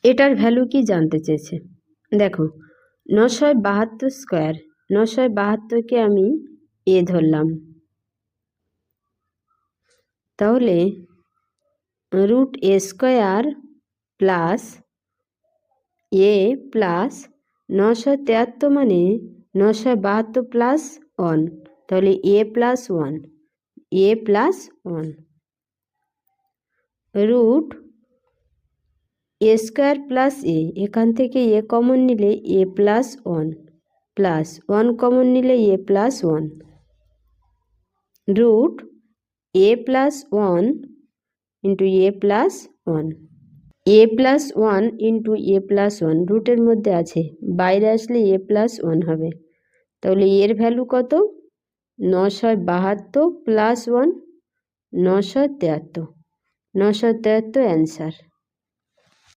এটার ভ্যালু কি জানতে চেয়েছে। দেখো 972 স্কোয়ার, 972কে আমি এ ধরলাম, তাহলে রুট এ স্কোয়ার প্লাস এ প্লাস 973 মানে 972 প্লাস 1, তাহলে এ প্লাস 1, এ প্লাস 1 রুট এ স্কোয়ার প্লাস এ, এখান থেকে এ কমন নিলে এ প্লাস 1 প্লাস 1 কমন নিলে এ প্লাস 1 রুট এ প্লাস 1 ইন্টু এ প্লাস 1, এ প্লাস 1 ইন্টু এ প্লাস 1 রুটের মধ্যে আছে, বাইরে আসলে এ প্লাস 1 হবে, তাহলে এর ভ্যালু কত 972 প্লাস 1 973, 973 অ্যান্সার।